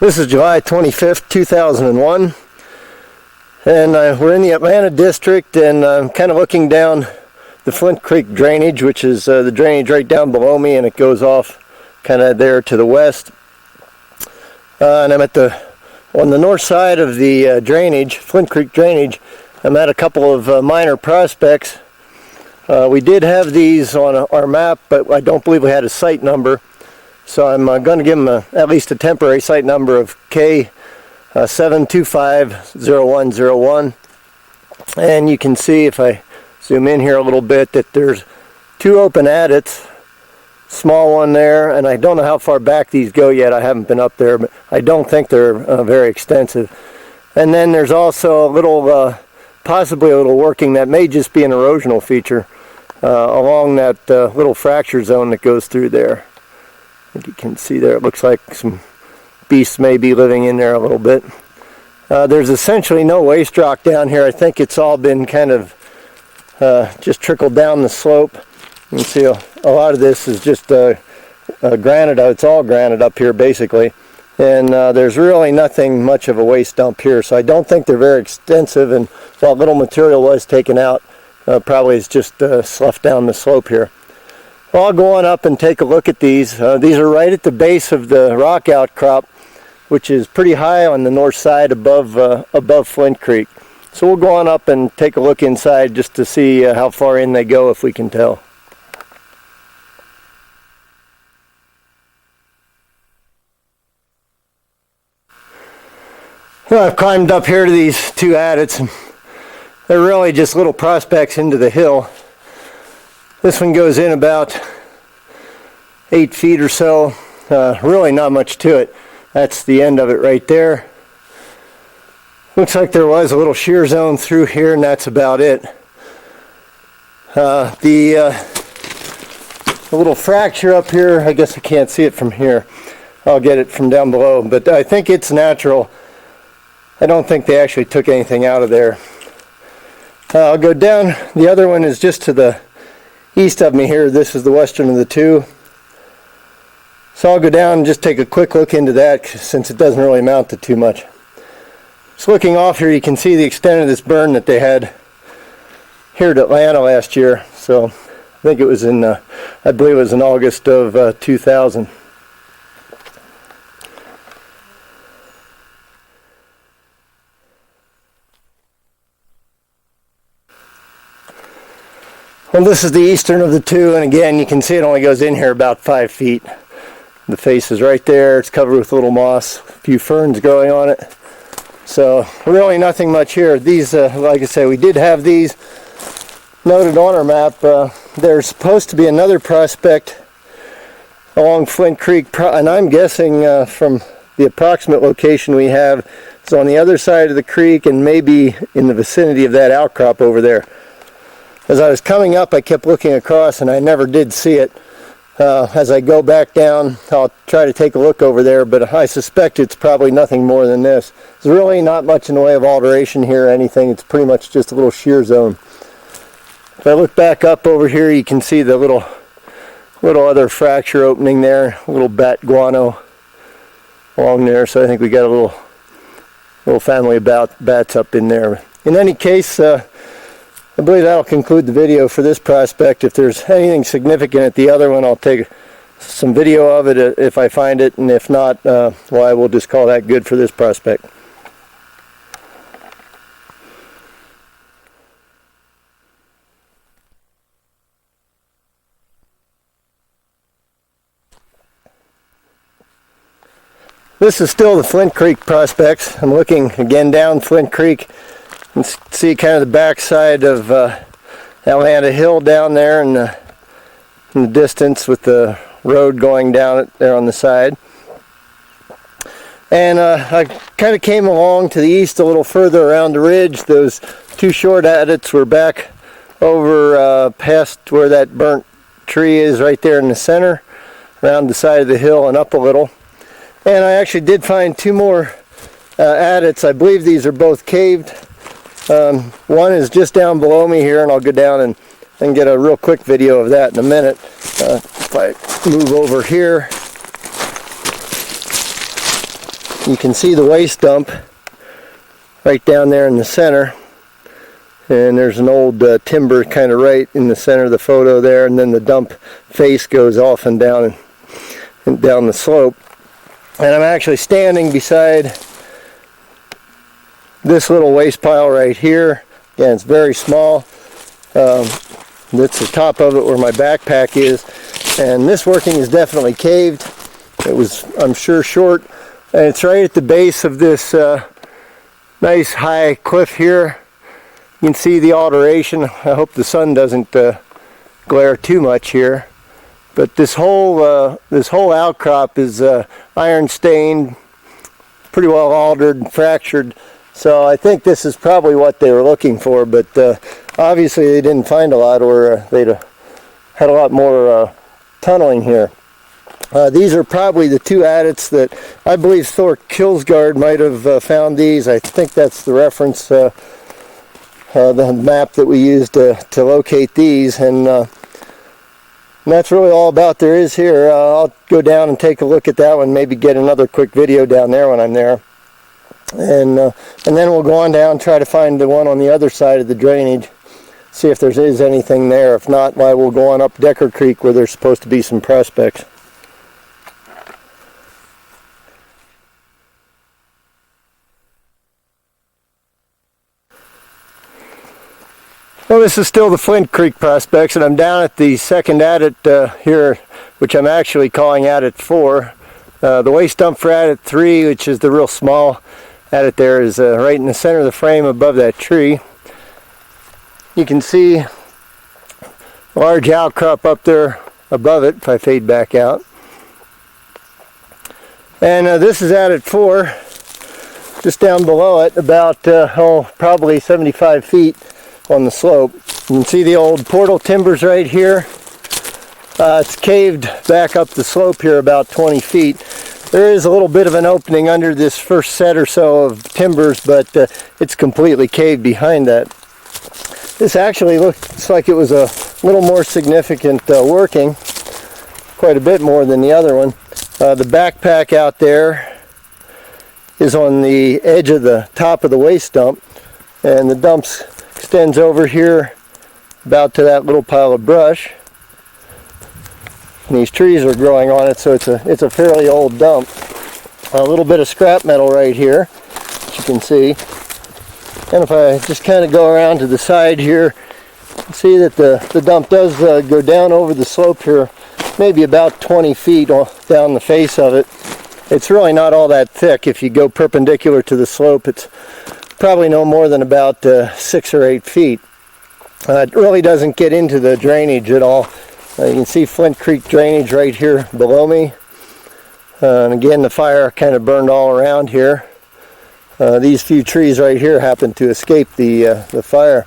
This is July 25th, 2001, and we're in the Atlanta district, and I'm kind of looking down the Flint Creek drainage, which is the drainage right down below me, and it goes off kind of there to the west. And I'm on the north side of the drainage, Flint Creek drainage. I'm at a couple of minor prospects. We did have these on our map, but I don't believe we had a site number. So I'm going to give them at least a temporary site number of K7250101. And you can see, if I zoom in here a little bit, that there's two open adits, small one there, and I don't know how far back these go yet. I haven't been up there, but I don't think they're very extensive. And then there's also a little, possibly a little working that may just be an erosional feature along that little fracture zone that goes through there. I think you can see there, it looks like some beasts may be living in there a little bit. There's essentially no waste rock down here. I think it's all been kind of just trickled down the slope. You can see a lot of this is just granite. It's all granite up here basically. And there's really nothing much of a waste dump here. So I don't think they're very extensive, and what little material was taken out probably is just sloughed down the slope here. Well, I'll go on up and take a look at these. These are right at the base of the rock outcrop, which is pretty high on the north side above Flint Creek. So we'll go on up and take a look inside just to see how far in they go, if we can tell. Well, I've climbed up here to these two adits, and they're really just little prospects into the hill. This one goes in about 8 feet or so. Really not much to it. That's the end of it right there. Looks like there was a little shear zone through here, and that's about it. The little fracture up here, I guess I can't see it from here. I'll get it from down below, but I think it's natural. I don't think they actually took anything out of there. I'll go down. The other one is just to the east of me here. This is the western of the two. So I'll go down and just take a quick look into that, since it doesn't really amount to too much. Just looking off here, you can see the extent of this burn that they had here at Atlanta last year. So I think it was in, I believe it was in August of 2000. Well, this is the eastern of the two, and again, you can see it only goes in here about 5 feet. The face is right there. It's covered with little moss, a few ferns growing on it. So really nothing much here. These, like I say, we did have these noted on our map. There's supposed to be another prospect along Flint Creek, and I'm guessing from the approximate location we have, it's on the other side of the creek and maybe in the vicinity of that outcrop over there. As I was coming up, I kept looking across and I never did see it. As I go back down, I'll try to take a look over there, but I suspect it's probably nothing more than this. There's really not much in the way of alteration here or anything. It's pretty much just a little shear zone. If I look back up over here, you can see the little other fracture opening there, a little bat guano along there. So I think we got a little family of bats up in there. In any case, I believe that'll conclude the video for this prospect. If there's anything significant at the other one, I'll take some video of it if I find it, and if not, well, I will just call that good for this prospect. This is still the Flint Creek prospects. I'm looking again down Flint Creek. You can see kind of the backside of Atlanta Hill down there in the distance, with the road going down it there on the side. And I kind of came along to the east a little further around the ridge. Those two short adits were back over past where that burnt tree is right there in the center, around the side of the hill and up a little. And I actually did find two more adits. I believe these are both caved. One is just down below me here, and I'll go down and get a real quick video of that in a minute. If I move over here, You can see the waste dump right down there in the center. And there's an old timber kind of right in the center of the photo there, and then the dump face goes off and down the slope. And I'm actually standing beside this little waste pile right here. Again, it's very small. That's the top of it where my backpack is. And this working is definitely caved. It was, I'm sure, short. And it's right at the base of this nice high cliff here. You can see the alteration. I hope the sun doesn't glare too much here. But this whole outcrop is iron stained, pretty well altered and fractured. So I think this is probably what they were looking for. But obviously they didn't find a lot, or they'd had a lot more tunneling here. These are probably the two adits that I believe Thor Kilsgaard might have found these. I think that's the reference. The map that we used to locate these, and that's really all about there is here. I'll go down and take a look at that one, maybe get another quick video down there when I'm there, and then we'll go on down, try to find the one on the other side of the drainage, see if there is anything there. If not, why, we'll go on up Decker Creek where there's supposed to be some prospects. Well, this is still the Flint Creek prospects, and I'm down at the second adit here, which I'm actually calling adit 4. The waste dump for adit 3, which is the real small adit there, is right in the center of the frame above that tree. You can see a large outcrop up there above it, if I fade back out. And this is adit 4, just down below it, about probably 75 feet on the slope. You can see the old portal timbers right here. It's caved back up the slope here about 20 feet. There is a little bit of an opening under this first set or so of timbers, but it's completely caved behind that. This actually looks like it was a little more significant working, quite a bit more than the other one. The backpack out there is on the edge of the top of the waste dump, and the dumps extends over here about to that little pile of brush. And these trees are growing on it, so it's a fairly old dump. A little bit of scrap metal right here, as you can see. And if I just kind of go around to the side here, you can see that the dump does go down over the slope here, maybe about 20 feet down the face of it. It's really not all that thick. If you go perpendicular to the slope, it's probably no more than about 6 or 8 feet. It really doesn't get into the drainage at all. You can see Flint Creek drainage right here below me. And again, the fire kind of burned all around here. These few trees right here happen to escape the fire.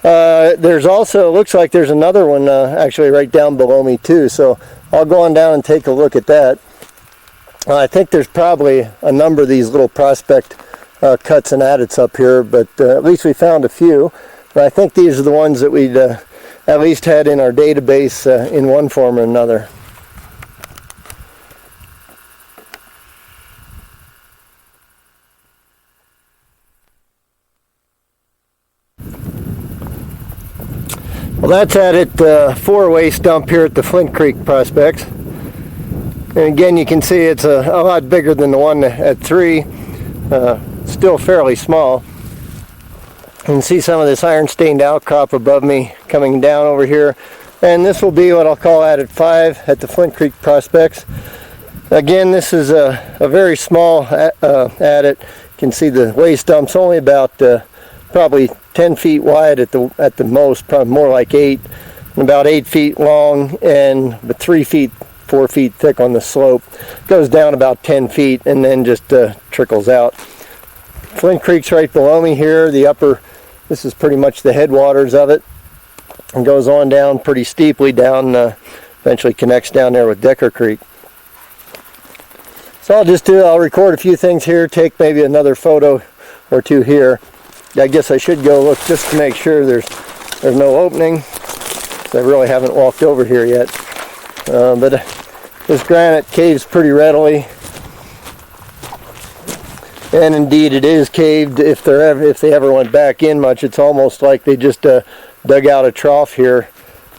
There's also, looks like there's another one actually right down below me too. So I'll go on down and take a look at that. I think there's probably a number of these little prospect cuts and adits up here, but at least we found a few. And I think these are the ones that we'd at least had in our database in one form or another. Well, that's adit 4 waste dump here at the Flint Creek prospects. And again, you can see it's a lot bigger than the one at 3. Still fairly small. You can see some of this iron stained outcrop above me coming down over here, and this will be what I'll call adit 5 at the Flint Creek prospects. Again, this is a very small adit. You can see the waste dump's only about probably 10 feet wide at the most, probably more like 8, and about 8 feet long, and 3 feet 4 feet thick on the slope. Goes down about 10 feet and then just trickles out. Flint Creek's right below me here. The upper, this is pretty much the headwaters of it, and goes on down pretty steeply down, eventually connects down there with Decker Creek. So I'll record a few things here, take maybe another photo or two here. I guess I should go look just to make sure there's no opening. I really haven't walked over here yet. But this granite caves pretty readily. And indeed it is caved. If they ever went back in much, it's almost like they just dug out a trough here,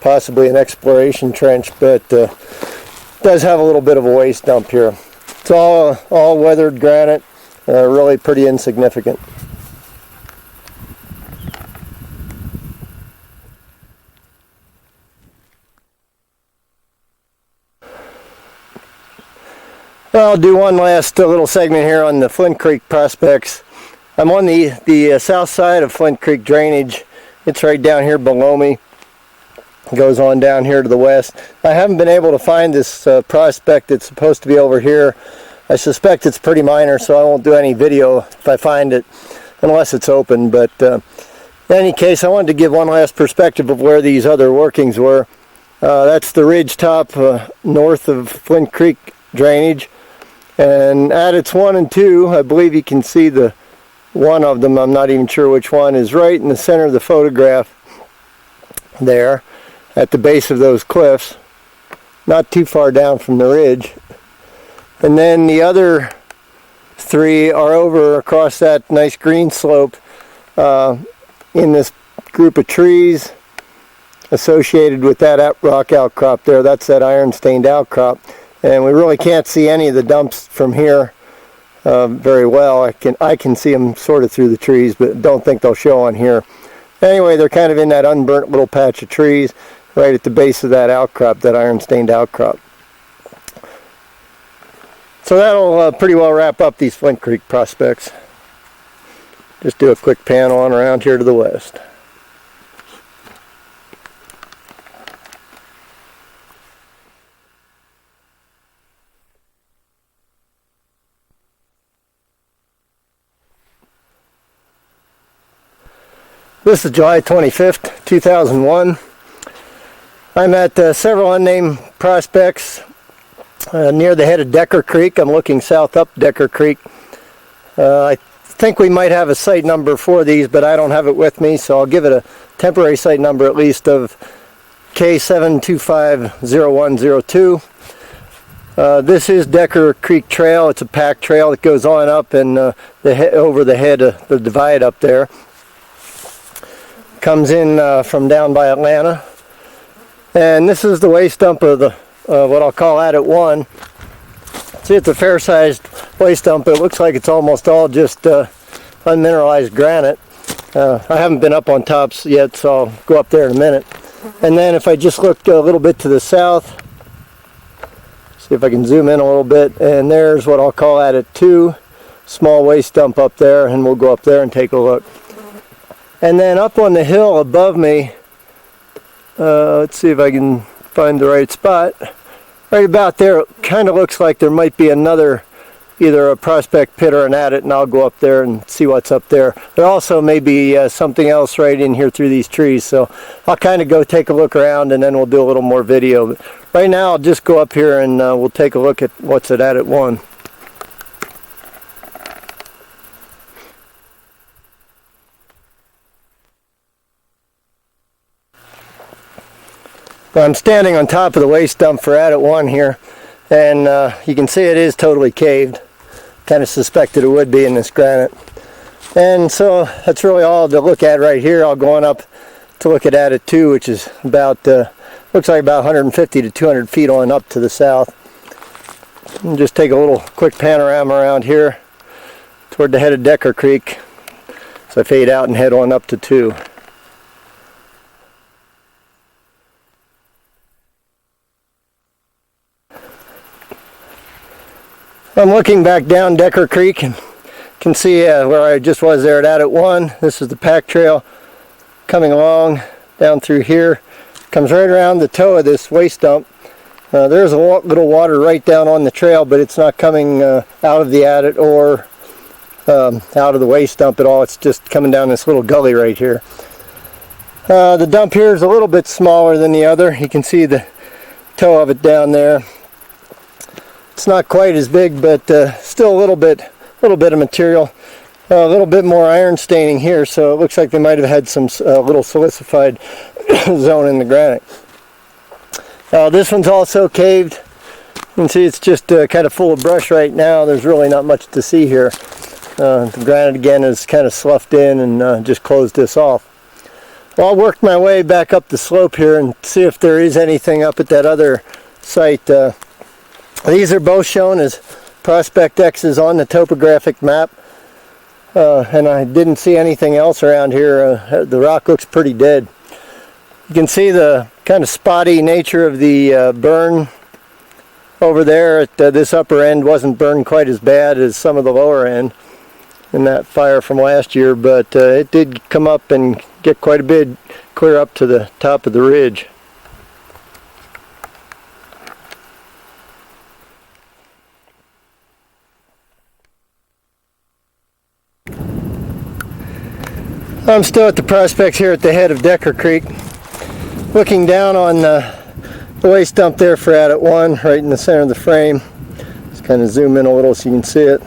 possibly an exploration trench, but does have a little bit of a waste dump here. It's all weathered granite, really pretty insignificant. Well, I'll do one last little segment here on the Flint Creek prospects. I'm on the south side of Flint Creek drainage. It's right down here below me. It goes on down here to the west. I haven't been able to find this prospect that's supposed to be over here. I suspect it's pretty minor, so I won't do any video if I find it, unless it's open. But in any case, I wanted to give one last perspective of where these other workings were. That's the ridge top north of Flint Creek drainage. And at its 1 and 2, I believe you can see the one of them, I'm not even sure which one, is right in the center of the photograph there at the base of those cliffs, not too far down from the ridge. And then the other 3 are over across that nice green slope in this group of trees associated with that rock outcrop there. That's that iron stained outcrop. And we really can't see any of the dumps from here very well. I can see them sort of through the trees, but don't think they'll show on here. Anyway, they're kind of in that unburnt little patch of trees right at the base of that outcrop, that iron stained outcrop. So that'll pretty well wrap up these Flint Creek prospects. Just do a quick pan on around here to the west. This is July 25th, 2001. I'm at several unnamed prospects near the head of Decker Creek. I'm looking south up Decker Creek. I think we might have a site number for these, but I don't have it with me, so I'll give it a temporary site number at least of K7250102. This is Decker Creek Trail. It's a packed trail that goes on up and over the head of the divide up there. Comes in from down by Atlanta, and this is the waste dump of the what I'll call Adit 1. See, it's a fair-sized waste dump. It looks like it's almost all just unmineralized granite. I haven't been up on tops yet, so I'll go up there in a minute. And then if I just look a little bit to the south, see if I can zoom in a little bit, and there's what I'll call Adit 2, small waste dump up there, and we'll go up there and take a look. And then up on the hill above me, let's see if I can find the right spot. Right about there, it kind of looks like there might be another, either a prospect pit or an adit, and I'll go up there and see what's up there. There also may be something else right in here through these trees, so I'll kind of go take a look around and then we'll do a little more video. But right now I'll just go up here and we'll take a look at what's at Adit 1. Well, I'm standing on top of the waste dump for Adit 1 here, and you can see it is totally caved. Kind of suspected it would be in this granite. And so that's really all to look at right here. I'll go on up to look at Adit 2, which is about, looks like about 150 to 200 feet on up to the south. And just take a little quick panorama around here toward the head of Decker Creek. So I fade out and head on up to 2. I'm looking back down Decker Creek and can see where I just was there at Adit 1. This is the pack trail coming along down through here. Comes right around the toe of this waste dump. There's a little water right down on the trail, but it's not coming out of the adit or out of the waste dump at all. It's just coming down this little gully right here. The dump here is a little bit smaller than the other. You can see the toe of it down there. It's not quite as big, but still a little bit of material. A little bit more iron staining here, so it looks like they might have had some little silicified zone in the granite. This one's also caved. You can see it's just kind of full of brush right now. There's really not much to see here. The granite again is kind of sloughed in and just closed this off. Well, I'll work my way back up the slope here and see if there is anything up at that other site. These are both shown as Prospect X's on the topographic map, and I didn't see anything else around here. The rock looks pretty dead. You can see the kind of spotty nature of the burn over there. At this upper end wasn't burned quite as bad as some of the lower end in that fire from last year, but it did come up and get quite a bit clear up to the top of the ridge. I'm still at the prospects here at the head of Decker Creek, looking down on the waste dump there for Adit 1, right in the center of the frame. Just kind of zoom in a little so you can see it.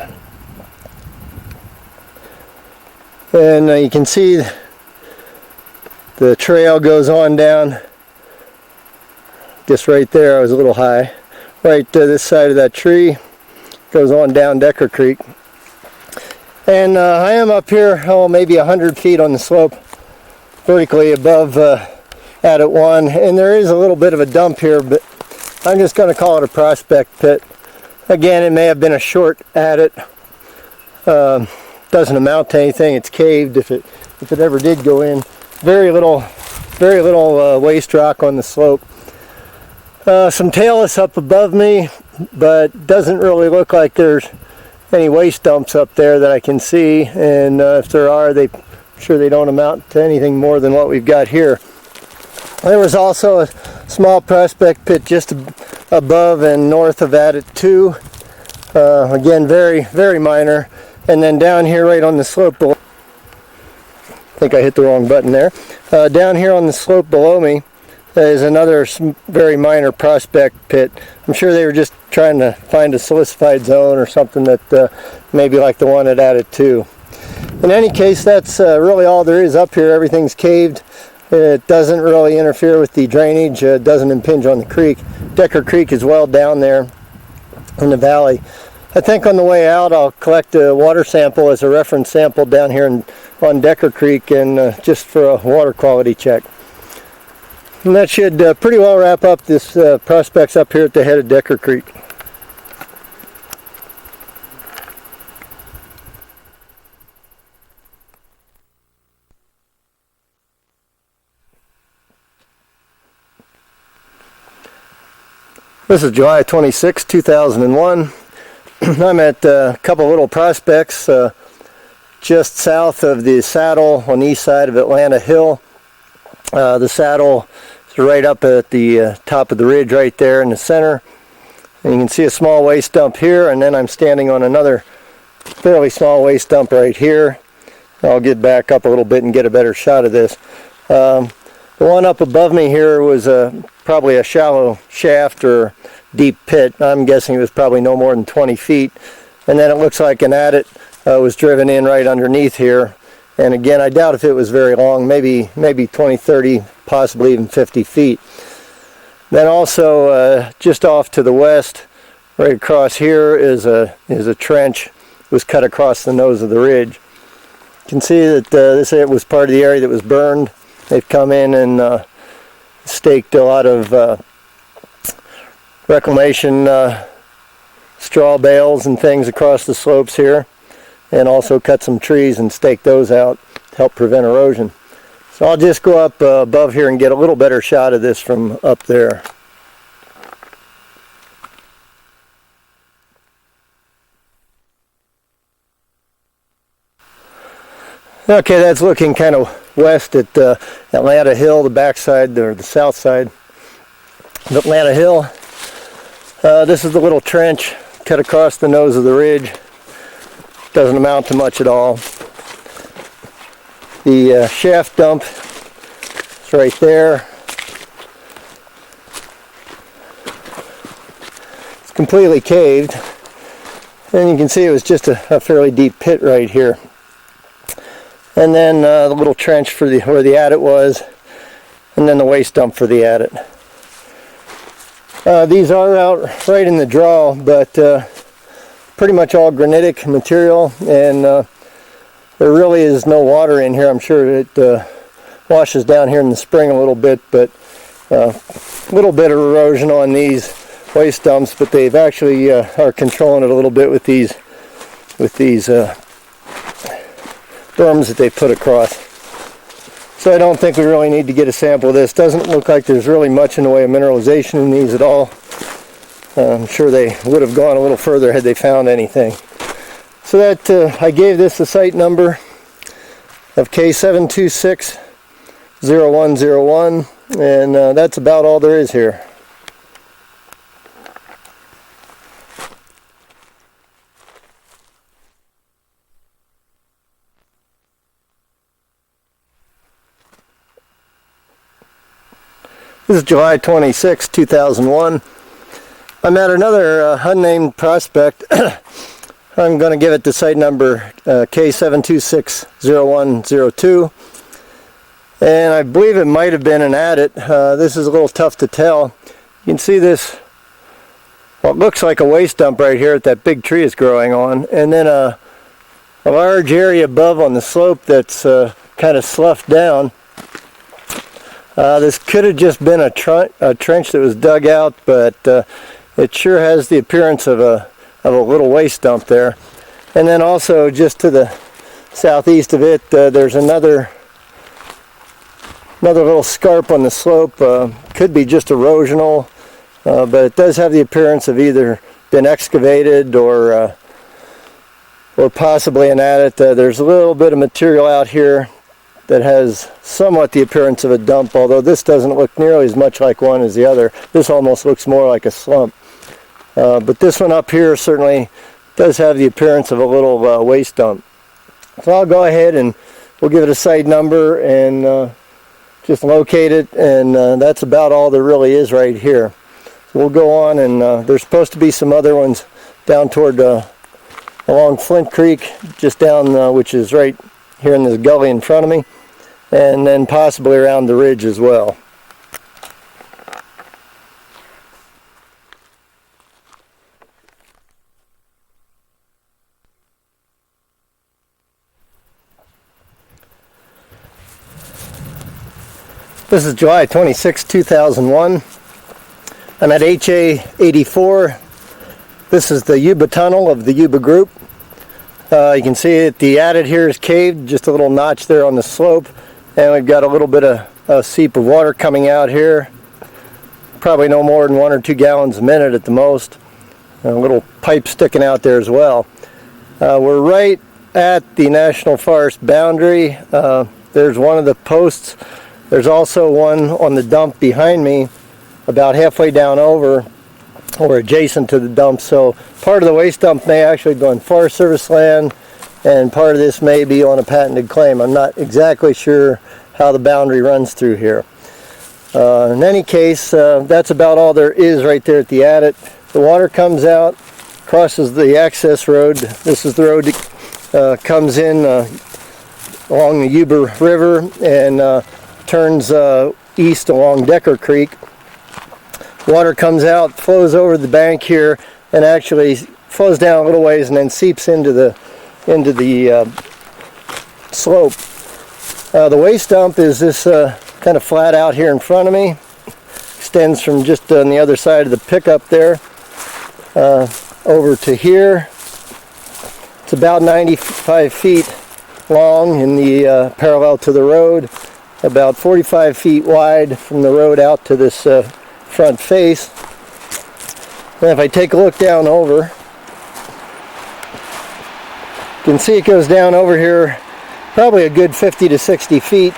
And you can see the trail goes on down, just right there. I was a little high. Right to this side of that tree, goes on down Decker Creek. And I am up here, maybe 100 feet on the slope, vertically above Adit 1. And there is a little bit of a dump here, but I'm just going to call it a prospect pit. Again, it may have been a short adit. Doesn't amount to anything. It's caved if it ever did go in. Very little waste rock on the slope. Some talus up above me, but doesn't really look like there's any waste dumps up there that I can see, and if there are, I'm sure they don't amount to anything more than what we've got here. There was also a small prospect pit just above and north of Adit 2. Again, very minor. And then down here right on the slope below, I think I hit the wrong button there. Down here on the slope below me is another very minor prospect pit. I'm sure they were just trying to find a silicified zone or something that maybe like the one at Adit 2. In any case, that's really all there is up here. Everything's caved. It doesn't really interfere with the drainage. It doesn't impinge on the creek. Decker Creek is well down there in the valley. I think on the way out I'll collect a water sample as a reference sample down here on Decker Creek, and just for a water quality check. And that should pretty well wrap up this prospects up here at the head of Decker Creek. This is July 26, 2001. I'm at a couple little prospects just south of the saddle on the east side of Atlanta Hill. The saddle is right up at the top of the ridge right there in the center. And you can see a small waste dump here, and then I'm standing on another fairly small waste dump right here. I'll get back up a little bit and get a better shot of this. The one up above me here was probably a shallow shaft or deep pit. I'm guessing it was probably no more than 20 feet. And then it looks like an adit was driven in right underneath here. And again, I doubt if it was very long, maybe 20, 30, possibly even 50 feet. Then also just off to the west, right across here is a trench. It was cut across the nose of the ridge. You can see that this was part of the area that was burned. They've come in and staked a lot of reclamation straw bales and things across the slopes here, and also cut some trees and stake those out to help prevent erosion. So I'll just go up above here and get a little better shot of this from up there. Okay, that's looking kind of west at Atlanta Hill, the backside or the south side of Atlanta Hill. This is the little trench cut across the nose of the ridge. Doesn't amount to much at all. The shaft dump is right there. It's completely caved, and you can see it was just a fairly deep pit right here. And then the little trench for where the adit was, and then the waste dump for the adit. These are out right in the draw, but pretty much all granitic material, and there really is no water in here. I'm sure it washes down here in the spring a little bit, but a little bit of erosion on these waste dumps, but they've actually are controlling it a little bit with these berms that they put across. So I don't think we really need to get a sample of this. Doesn't look like there's really much in the way of mineralization in these at all. I'm sure they would have gone a little further had they found anything. So that I gave this the site number of K7260101, and that's about all there is here. This is July 26, 2001. I'm at another unnamed prospect. I'm going to give it the site number K7260102. And I believe it might have been an adit. This is a little tough to tell. You can see this, what looks like a waste dump right here that big tree is growing on. And then a large area above on the slope that's kind of sloughed down. This could have just been a trench that was dug out, but it sure has the appearance of a little waste dump there. And then also just to the southeast of it, there's another little scarp on the slope. Could be just erosional, but it does have the appearance of either been excavated or possibly an adit. There's a little bit of material out here that has somewhat the appearance of a dump, although this doesn't look nearly as much like one as the other. This almost looks more like a slump. But this one up here certainly does have the appearance of a little waste dump. So I'll go ahead and we'll give it a site number and just locate it, and that's about all there really is right here. So we'll go on, and there's supposed to be some other ones down toward along Flint Creek, just down which is right here in this gully in front of me, and then possibly around the ridge as well. This is July 26, 2001. I'm at HA 84. This is the Yuba tunnel of the Yuba group. You can see it, the adit here is caved, just a little notch there on the slope, and we've got a little bit of a seep of water coming out here, probably no more than 1 or 2 gallons a minute at the most. A little pipe sticking out there as well. We're right at the National Forest boundary. There's one of the posts. There's also one on the dump behind me, about halfway down over, or adjacent to the dump. So part of the waste dump may actually go on Forest Service land, and part of this may be on a patented claim. I'm not exactly sure how the boundary runs through here. In any case, that's about all there is right there at the adit. The water comes out, crosses the access road. This is the road that comes in along the Yuba River and turns east along Decker Creek. Water comes out, flows over the bank here, and actually flows down a little ways and then seeps into the slope. The waste dump is this kind of flat out here in front of me. Extends from just on the other side of the pickup there over to here. It's about 95 feet long in the parallel to the road, about 45 feet wide from the road out to this front face. And if I take a look down over, you can see it goes down over here probably a good 50 to 60 feet.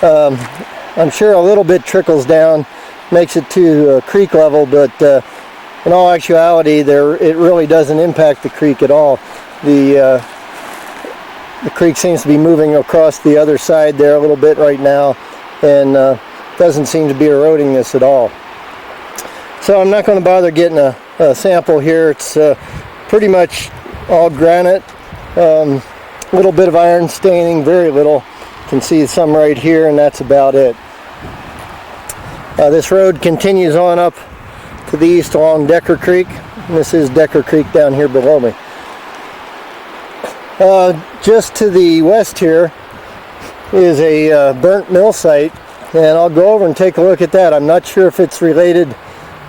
I'm sure a little bit trickles down, makes it to creek level, but in all actuality it really doesn't impact the creek at all. The creek seems to be moving across the other side there a little bit right now, and doesn't seem to be eroding this at all. So I'm not going to bother getting a sample here. It's pretty much all granite, a little bit of iron staining, very little. You can see some right here, and that's about it. This road continues on up to the east along Decker Creek. and this is Decker Creek down here below me. Just to the west here is a burnt mill site, and I'll go over and take a look at that. I'm not sure if it's related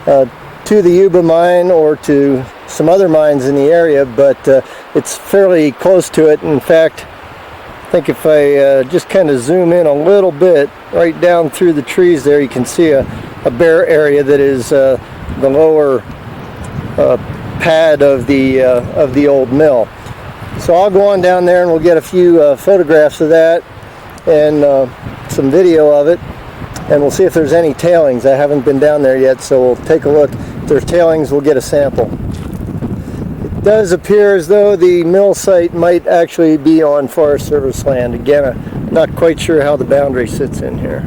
to the Yuba mine or to some other mines in the area, but it's fairly close to it. In fact, I think if I just kind of zoom in a little bit, right down through the trees there, you can see a bare area that is the lower pad of the old mill. So I'll go on down there and we'll get a few photographs of that and some video of it, and we'll see if there's any tailings. I haven't been down there yet, so we'll take a look. If there's tailings, we'll get a sample. It does appear as though the mill site might actually be on Forest Service land. Again, I'm not quite sure how the boundary sits in here.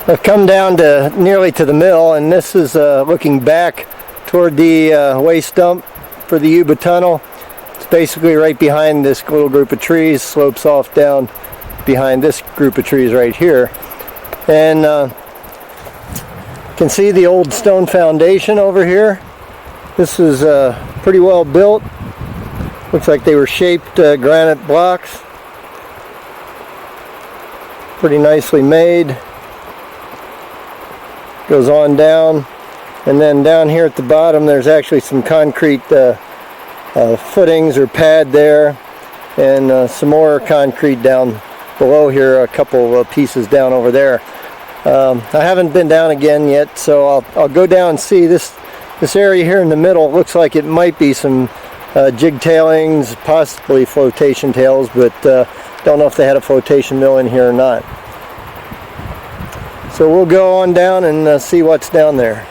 I've come down to nearly to the mill, and this is looking back toward the waste dump for the Yuba tunnel. It's basically right behind this little group of trees, slopes off down behind this group of trees right here. And you can see the old stone foundation over here. This is pretty well built. Looks like they were shaped granite blocks. Pretty nicely made. Goes on down, and then down here at the bottom there's actually some concrete footings or pad there, and some more concrete down below here, a couple of pieces down over there. I haven't been down again yet, so I'll go down and see this area here in the middle. It looks like it might be some jig tailings, possibly flotation tails, but don't know if they had a flotation mill in here or not. So we'll go on down and see what's down there.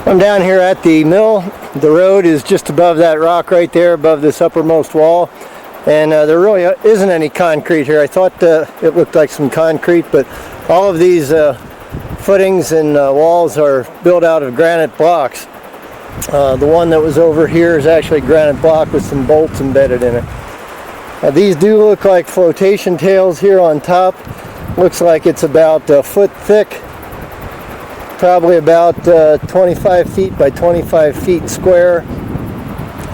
I'm down here at the mill. The road is just above that rock right there, above this uppermost wall. And there really isn't any concrete here. I thought it looked like some concrete, but all of these footings and walls are built out of granite blocks. The one that was over here is actually granite block with some bolts embedded in it. These do look like flotation tails here on top. Looks like it's about a foot thick, probably about 25 feet by 25 feet square,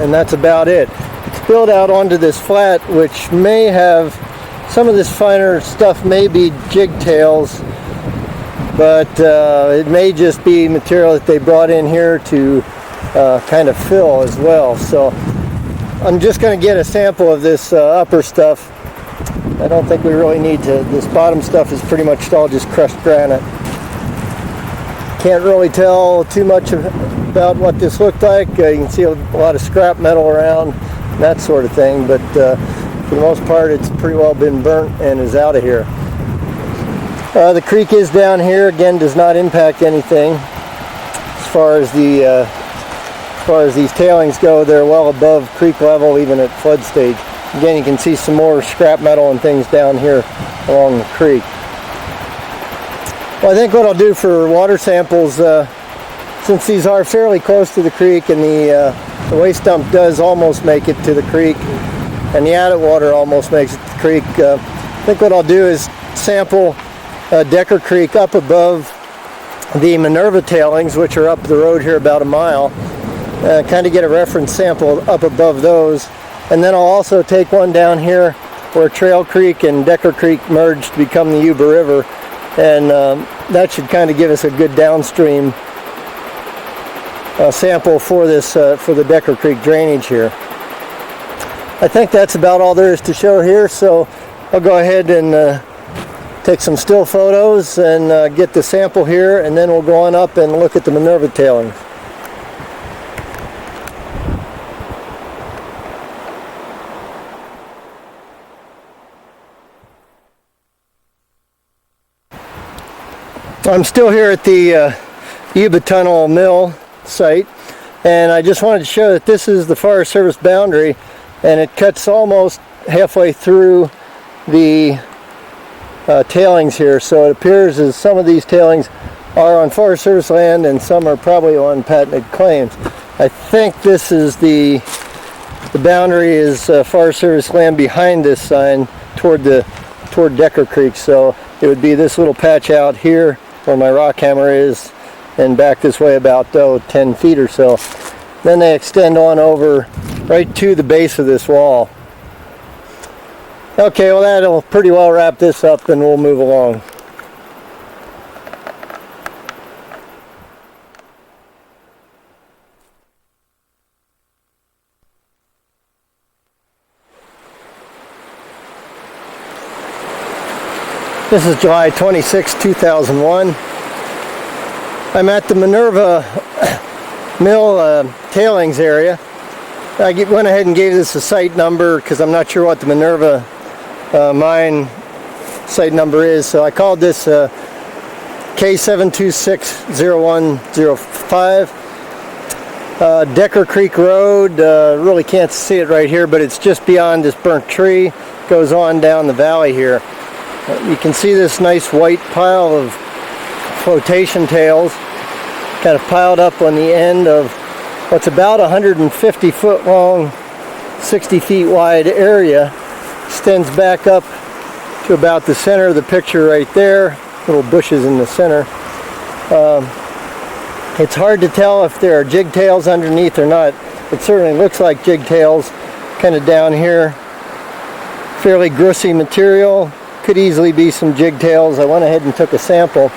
and that's about it. It's built out onto this flat, which may have some of this finer stuff, may be jig tails, but it may just be material that they brought in here to kind of fill as well. So I'm just going to get a sample of this upper stuff. I don't think we really need to. This bottom stuff is pretty much all just crushed granite. Can't really tell too much about what this looked like. You can see a lot of scrap metal around, that sort of thing, but for the most part it's pretty well been burnt and is out of here. The creek is down here. Again, does not impact anything. As far as these tailings go, they're well above creek level, even at flood stage. Again, you can see some more scrap metal and things down here along the creek. Well, I think what I'll do for water samples, since these are fairly close to the creek and the waste dump does almost make it to the creek, and the adit water almost makes it to the creek, I think what I'll do is sample Decker Creek up above the Minerva tailings, which are up the road here about a mile. Kind of get a reference sample up above those, and then I'll also take one down here where Trail Creek and Decker Creek merge to become the Yuba River, and that should kind of give us a good downstream sample for this for the Decker Creek drainage here. I think that's about all there is to show here, so I'll go ahead and take some still photos and get the sample here, and then we'll go on up and look at the Minerva tailings. I'm still here at the Yuba Tunnel Mill site, and I just wanted to show that this is the Forest Service boundary, and it cuts almost halfway through the tailings here. So it appears as some of these tailings are on Forest Service land and some are probably on patented claims. I think this is the boundary is Forest Service land behind this sign toward Decker Creek. So it would be this little patch out here where my rock hammer is, and back this way about 10 feet or so. Then they extend on over right to the base of this wall. Okay, well that'll pretty well wrap this up and we'll move along. This is July 26, 2001. I'm at the Minerva Mill tailings area. I went ahead and gave this a site number because I'm not sure what the Minerva mine site number is. So I called this K7260105. Decker Creek Road, really can't see it right here, but it's just beyond this burnt tree. Goes on down the valley here. You can see this nice white pile of flotation tails kind of piled up on the end of what's about 150 foot long, 60 feet wide area. Extends back up to about the center of the picture right there. Little bushes in the center. It's hard to tell if there are jigtails underneath or not. It certainly looks like jigtails kind of down here. Fairly grissy material. Could easily be some jigtails. I went ahead and took a sample.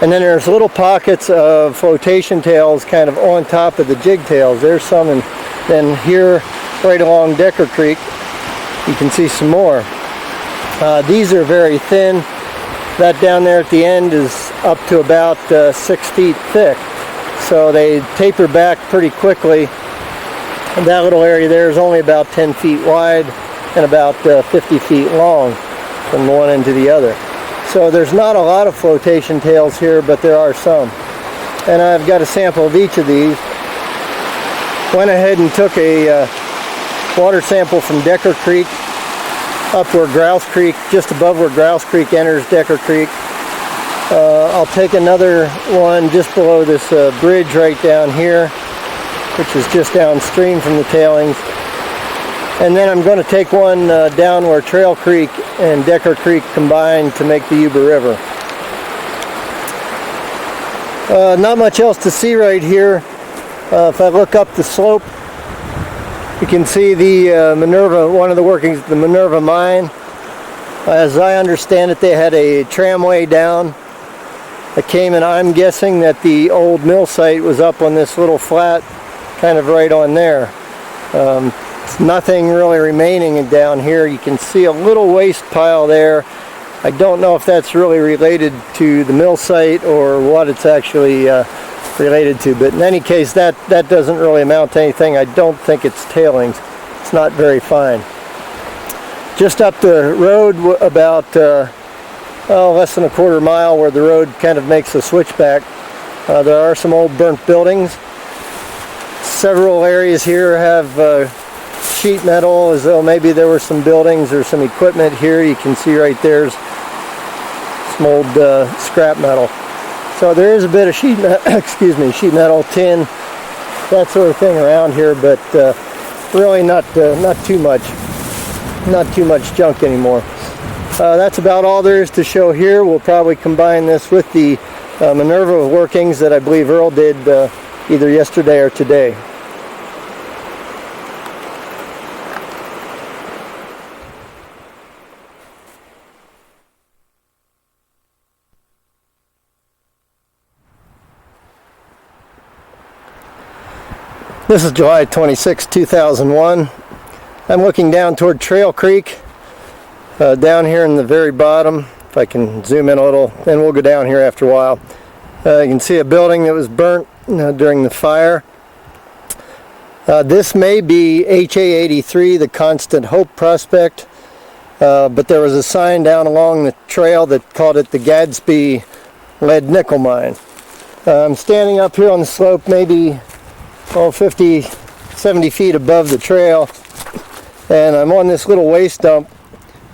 And then there's little pockets of flotation tails kind of on top of the jigtails. There's some, and then here right along Decker Creek you can see some more. These are very thin. That down there at the end is up to about 6 feet thick. So they taper back pretty quickly. And that little area there is only about 10 feet wide and about 50 feet long from one end to the other. So there's not a lot of flotation tails here, but there are some. And I've got a sample of each of these. Went ahead and took a water sample from Decker Creek up where Grouse Creek, just above where Grouse Creek enters Decker Creek. I'll take another one just below this bridge right down here, which is just downstream from the tailings. And then I'm going to take one down where Trail Creek and Decker Creek combine to make the Yuba River. Not much else to see right here. If I look up the slope, you can see the Minerva, one of the workings of the Minerva mine. As I understand it, they had a tramway down that came, and I'm guessing that the old mill site was up on this little flat, kind of right on there. Nothing really remaining down here. You can see a little waste pile there. I don't know if that's really related to the mill site or what it's actually related to, but in any case that doesn't really amount to anything. I don't think it's tailings. It's not very fine. Just up the road about less than a quarter mile where the road kind of makes a switchback, there are some old burnt buildings. Several areas here have sheet metal, as though maybe there were some buildings or some equipment here. You can see right there's some old scrap metal. So there is a bit of sheet metal, tin, that sort of thing around here, but really not too much junk anymore. That's about all there is to show here. We'll probably combine this with the Minerva workings that I believe Earl did either yesterday or today. This is July 26, 2001. I'm looking down toward Trail Creek, down here in the very bottom. If I can zoom in a little, and we'll go down here after a while. You can see a building that was burnt during the fire. This may be HA83, the Constant Hope Prospect, but there was a sign down along the trail that called it the Gadsby Lead Nickel Mine. I'm standing up here on the slope, maybe 50, 70 feet above the trail, and I'm on this little waste dump.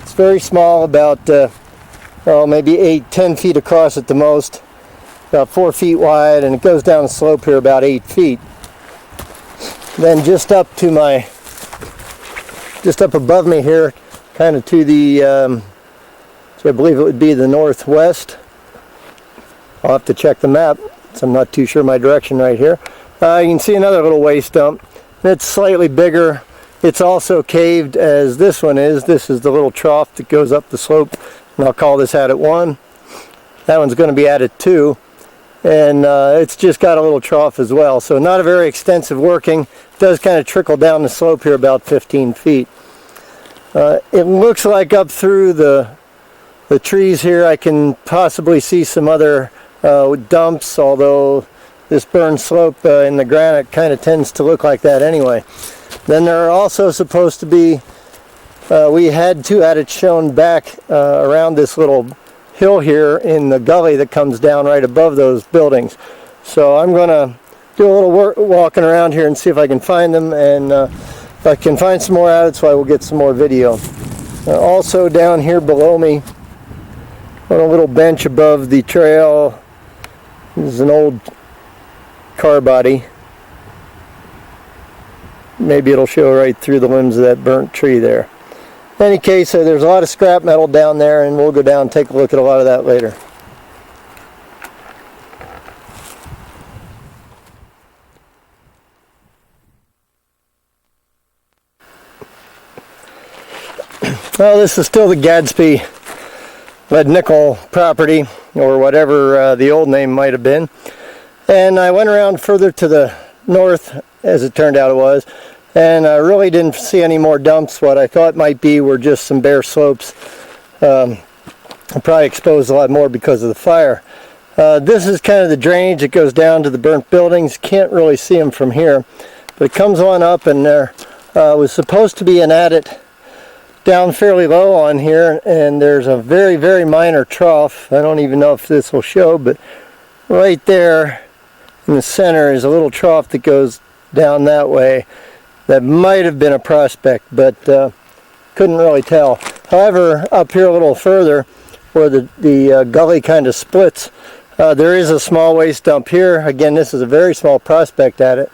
It's very small, about oh, maybe 8-10 feet across at the most, about 4 feet wide, and it goes down the slope here about 8 feet. Then just up above me here, kind of to the, so I believe it would be the northwest. I'll have to check the map, so I'm not too sure my direction right here. You can see another little waste dump. It's slightly bigger. It's also caved as this one is. This is the little trough that goes up the slope, and I'll call this adit 1. That one's going to be adit 2, and it's just got a little trough as well. So not a very extensive working. It does kind of trickle down the slope here about 15 feet. It looks like up through the trees here I can possibly see some other dumps, although this burned slope in the granite kind of tends to look like that anyway. Then there are also supposed to be, we had 2 adits shown back around this little hill here in the gully that comes down right above those buildings. So I'm going to do a little walking around here and see if I can find them, and if I can find some more adits, I will get some more video. Also down here below me, on a little bench above the trail, this is an old car body. Maybe it'll show right through the limbs of that burnt tree there. In any case, there's a lot of scrap metal down there, and we'll go down and take a look at a lot of that later. Well, this is still the Gadsby lead nickel property, or whatever the old name might have been. And I went around further to the north, as it turned out it was, and I really didn't see any more dumps. What I thought might be were just some bare slopes. Probably exposed a lot more because of the fire. This is kind of the drainage that goes down to the burnt buildings. Can't really see them from here, but it comes on up, and there was supposed to be an adit down fairly low on here, and there's a very, very minor trough. I don't even know if this will show, but right there in the center is a little trough that goes down that way. That might have been a prospect, but couldn't really tell. However, up here a little further, where the gully kind of splits, there is a small waste dump here. Again, this is a very small prospect adit,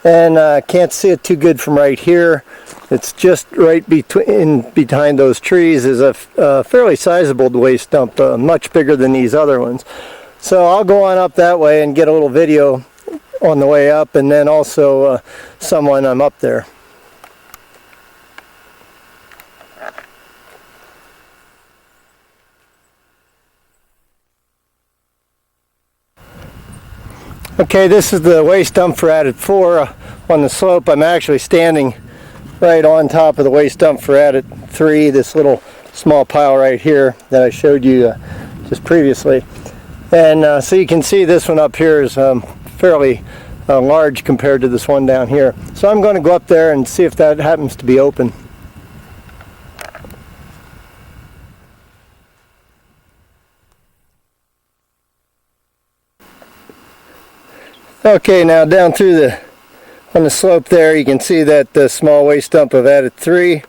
and can't see it too good from right here. It's just right behind those trees is a fairly sizable waste dump, much bigger than these other ones. So I'll go on up that way and get a little video on the way up, and then also some when I'm up there. Okay, this is the waste dump for adit 4 on the slope. I'm actually standing right on top of the waste dump for adit 3, this little small pile right here that I showed you just previously. And so you can see this one up here is fairly large compared to this one down here. So I'm going to go up there and see if that happens to be open. Okay, now down through on the slope there, you can see that the small waste dump of adit 3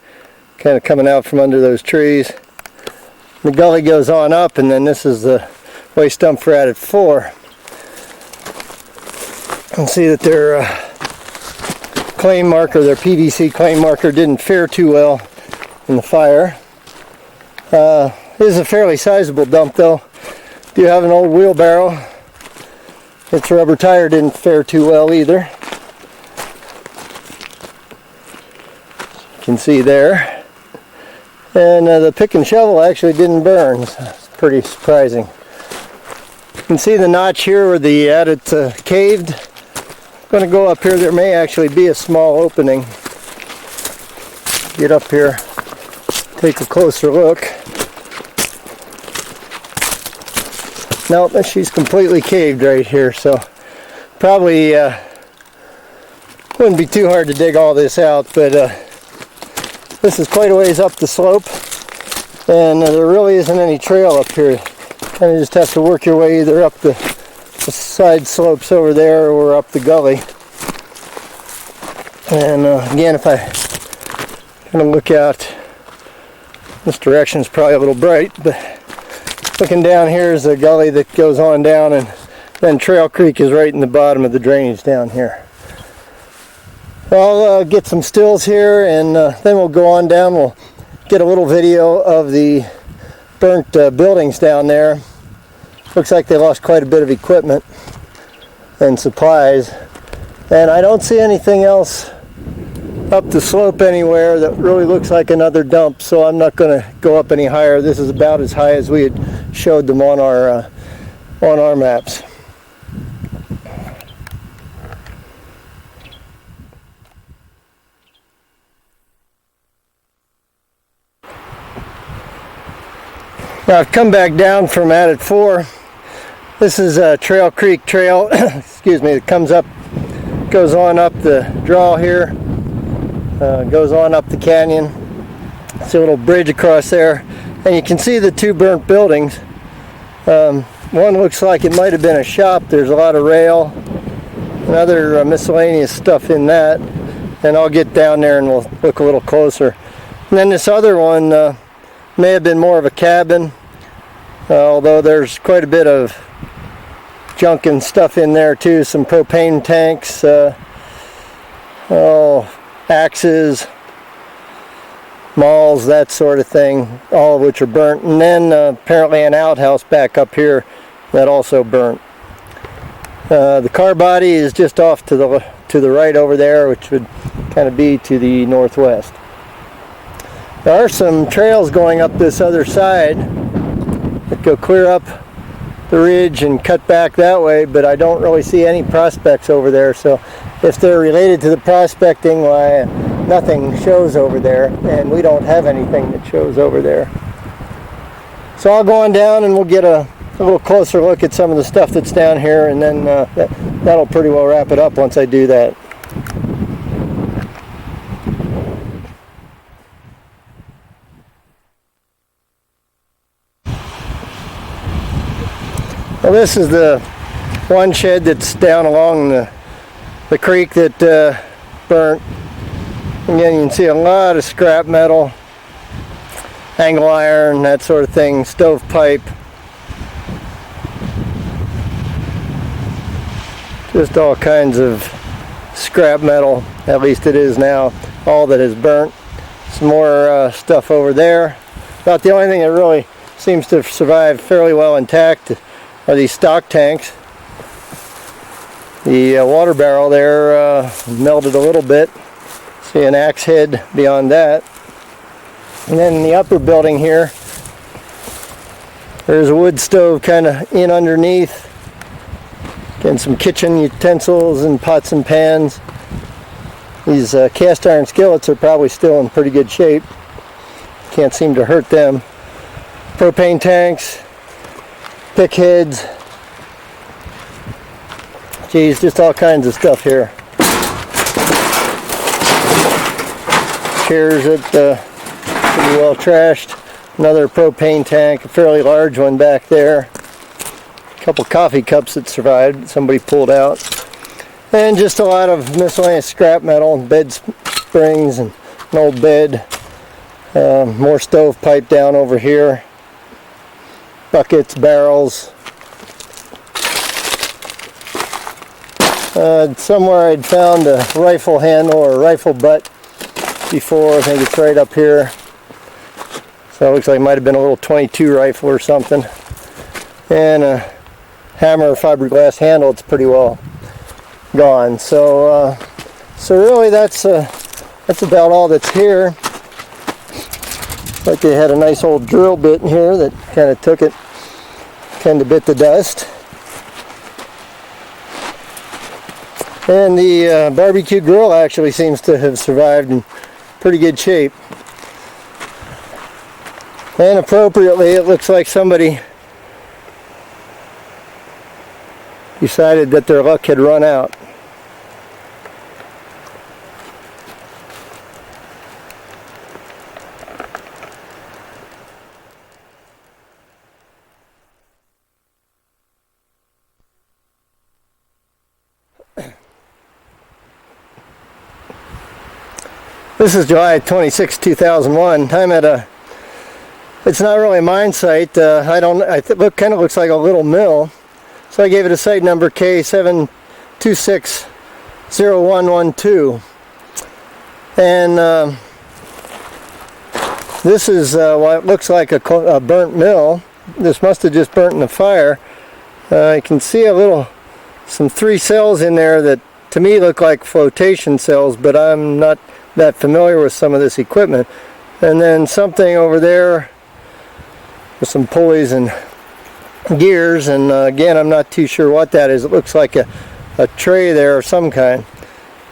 kind of coming out from under those trees. The gully goes on up, and then this is the waste dump for adit 4. You can see that their claim marker, their PVC claim marker, didn't fare too well in the fire. This is a fairly sizable dump though. Do you have an old wheelbarrow? Its rubber tire didn't fare too well either. You can see there. And the pick and shovel actually didn't burn. So it's pretty surprising. You can see the notch here where the adit caved. I'm going to go up here. There may actually be a small opening. Get up here, take a closer look. Nope, she's completely caved right here, so probably wouldn't be too hard to dig all this out, but this is quite a ways up the slope, and there really isn't any trail up here. Kind of just have to work your way either up the side slopes over there or up the gully. And again, if I kind of look out, this direction is probably a little bright, but Looking down here is a gully that goes on down, and then Trail Creek is right in the bottom of the drainage down here. I'll get some stills here, and then we'll go on down. We'll get a little video of the burnt buildings down there. Looks like they lost quite a bit of equipment and supplies, and I don't see anything else up the slope anywhere that really looks like another dump, so I'm not going to go up any higher. This is about as high as we had showed them on our maps. Now I've come back down from Adit 4. This is a Trail Creek Trail, excuse me, it comes up, goes on up the draw here, goes on up the canyon. See a little bridge across there, and you can see the two burnt buildings. One looks like it might have been a shop. There's a lot of rail and other miscellaneous stuff in that, and I'll get down there and we'll look a little closer. And then this other one may have been more of a cabin, although there's quite a bit of junk and stuff in there too. Some propane tanks, axes, mauls, that sort of thing, all of which are burnt. And then apparently an outhouse back up here that also burnt. The car body is just off to the right over there, which would kind of be to the northwest. There are some trails going up this other side that go clear up the ridge and cut back that way, but I don't really see any prospects over there, so if they're related to the prospecting, why nothing shows over there, and we don't have anything that shows over there. So I'll go on down and we'll get a little closer look at some of the stuff that's down here, and then that'll pretty well wrap it up once I do that. Well, this is the one shed that's down along the creek that burnt. Again, you can see a lot of scrap metal, angle iron, that sort of thing, stovepipe. Just all kinds of scrap metal, at least it is now, all that is burnt. Some more stuff over there. About the only thing that really seems to have survived fairly well intact are these stock tanks. The water barrel there melted a little bit. See an axe head beyond that. And then in the upper building here, there's a wood stove kind of in underneath. Again, some kitchen utensils and pots and pans. These cast iron skillets are probably still in pretty good shape. Can't seem to hurt them. Propane tanks, pick heads, geez, just all kinds of stuff here. Chairs that pretty well trashed. Another propane tank, a fairly large one back there. A couple coffee cups that survived, somebody pulled out. And just a lot of miscellaneous scrap metal, bed springs and an old bed. More stovepipe down over here. Buckets, barrels. Somewhere I'd found a rifle handle or a rifle butt before. I think it's right up here. So it looks like it might have been a little .22 rifle or something. And a hammer or fiberglass handle. It's pretty well gone. So really that's about all that's here. Like they had a nice old drill bit in here that kind of took it, kind of bit the dust. And the barbecue grill actually seems to have survived in pretty good shape. And appropriately, it looks like somebody decided that their luck had run out. This is July 26, 2001. I'm at a it's not really a mine site. Kind of looks like a little mill. So I gave it a site number K7260112. And this is what looks like a burnt mill. This must have just burnt in the fire. I can see some 3 cells in there that to me look like flotation cells, but I'm not that familiar with some of this equipment. And then something over there with some pulleys and gears, and again, I'm not too sure what that is. It looks like a tray there of some kind.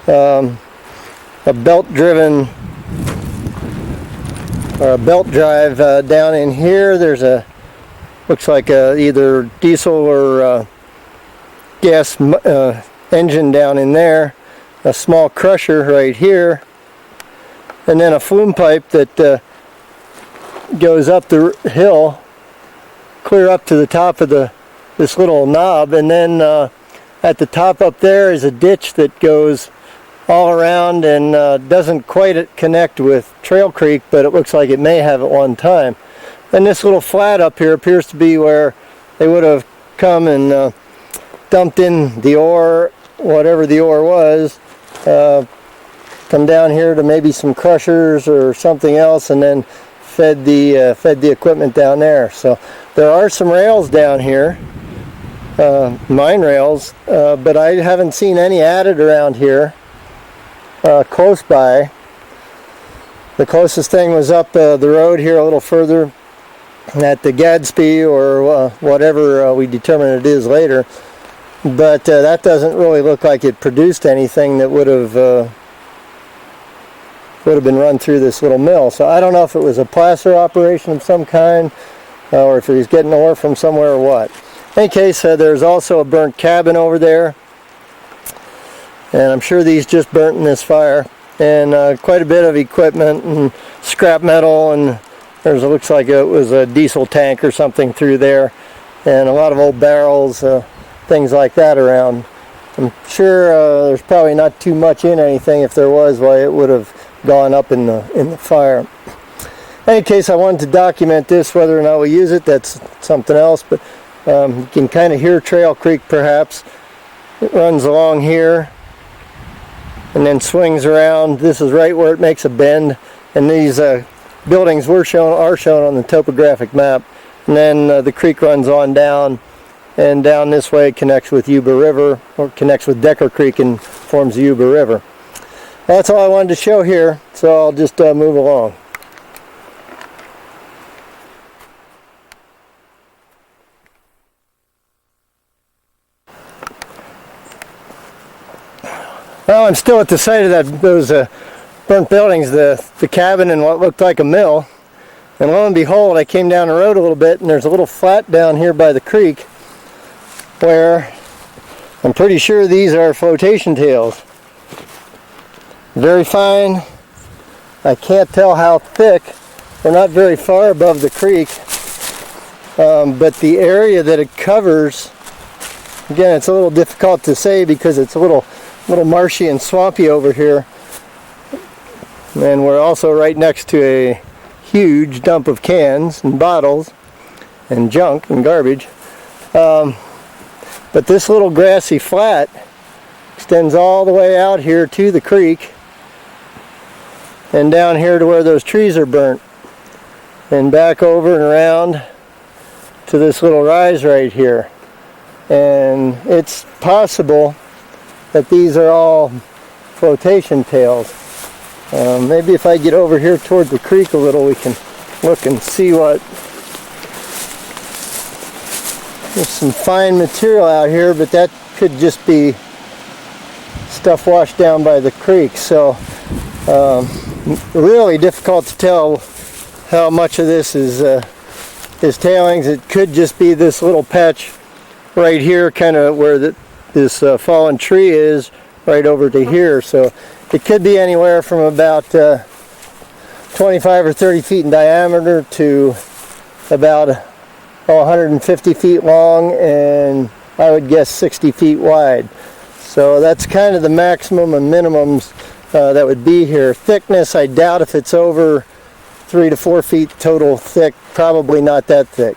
A belt-driven or a belt drive down in here. There's looks like either diesel or gas engine down in there. A small crusher right here, and then a flume pipe that goes up the hill, clear up to the top of this little knob, and then at the top up there is a ditch that goes all around and doesn't quite connect with Trail Creek, but it looks like it may have at one time. And this little flat up here appears to be where they would have come and dumped in the ore, whatever the ore was, come down here to maybe some crushers or something else, and then fed the equipment down there. So there are some rails down here, mine rails, but I haven't seen any added around here close by. The closest thing was up the road here a little further at the Gadsby or whatever we determine it is later, but that doesn't really look like it produced anything that would have been run through this little mill. So I don't know if it was a placer operation of some kind, or if he was getting ore from somewhere or what. In any case, there's also a burnt cabin over there, and I'm sure these just burnt in this fire, and quite a bit of equipment and scrap metal, and there's, it looks like it was a diesel tank or something through there, and a lot of old barrels, things like that around. I'm sure there's probably not too much in anything. If there was, why it would have gone up in the fire. In any case, I wanted to document this. Whether or not we use it, that's something else, but you can kind of hear Trail Creek perhaps. It runs along here and then swings around. This is right where it makes a bend, and these buildings are shown on the topographic map. And then the creek runs on down, and down this way connects with Yuba River, or connects with Decker Creek and forms the Yuba River. That's all I wanted to show here, so I'll just move along. Well, I'm still at the site of those burnt buildings, the cabin and what looked like a mill. And lo and behold, I came down the road a little bit, and there's a little flat down here by the creek where I'm pretty sure these are flotation tails. Very fine. I can't tell how thick. We're not very far above the creek, but the area that it covers, again, it's a little difficult to say because it's a little marshy and swampy over here, and we're also right next to a huge dump of cans and bottles and junk and garbage. But this little grassy flat extends all the way out here to the creek and down here to where those trees are burnt, and back over and around to this little rise right here. And it's possible that these are all flotation tails. Maybe if I get over here toward the creek a little, we can look and see what. There's some fine material out here, but that could just be stuff washed down by the creek. So really difficult to tell how much of this is tailings. It could just be this little patch right here, kind of where this fallen tree is, right over to here. So it could be anywhere from about 25 or 30 feet in diameter to about 150 feet long, and I would guess 60 feet wide. So that's kind of the maximum and minimums that would be here. Thickness, I doubt if it's over 3 to 4 feet total thick, probably not that thick.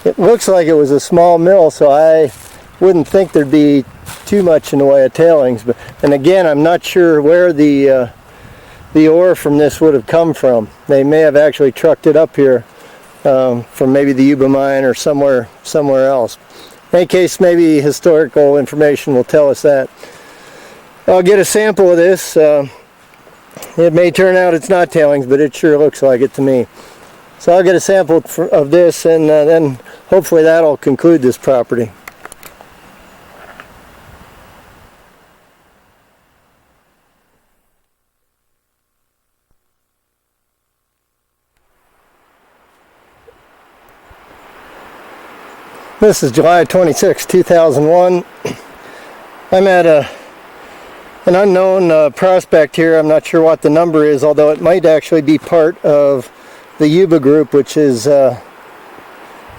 It looks like it was a small mill, so I wouldn't think there'd be too much in the way of tailings. But and again, I'm not sure where the ore from this would have come from. They may have actually trucked it up here from maybe the Yuba mine or somewhere else. In any case, maybe historical information will tell us that. I'll get a sample of this. It may turn out it's not tailings, but it sure looks like it to me. So I'll get a sample of this, and then hopefully that'll conclude this property. This is July 26, 2001. I'm at an unknown prospect here. I'm not sure what the number is, although it might actually be part of the Yuba group, which is, I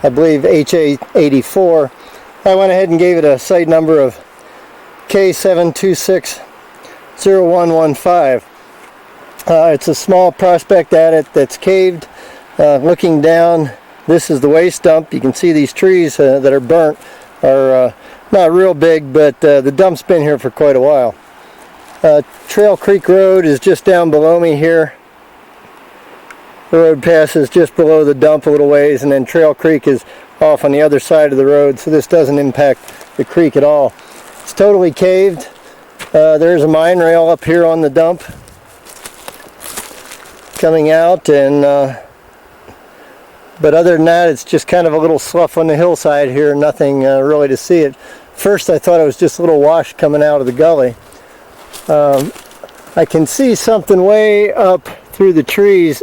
believe, HA84. I went ahead and gave it a site number of K7260115. It's a small prospect at it that's caved. Looking down, this is the waste dump. You can see these trees that are burnt are not real big, but the dump's been here for quite a while. Trail Creek Road is just down below me here. The road passes just below the dump a little ways, and then Trail Creek is off on the other side of the road, so this doesn't impact the creek at all. It's totally caved. There's a mine rail up here on the dump coming out, and but other than that, it's just kind of a little slough on the hillside here, nothing really to see it. First I thought it was just a little wash coming out of the gully. I can see something way up through the trees,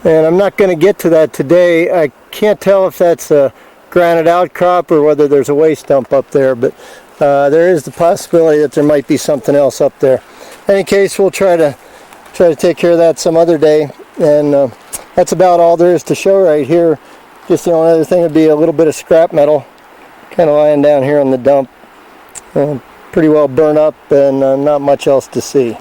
and I'm not going to get to that today. I can't tell if that's a granite outcrop or whether there's a waste dump up there, but there is the possibility that there might be something else up there. In any case, we'll try to take care of that some other day, and that's about all there is to show right here. Just the only other thing would be a little bit of scrap metal kind of lying down here on the dump. Pretty well burnt up, and not much else to see.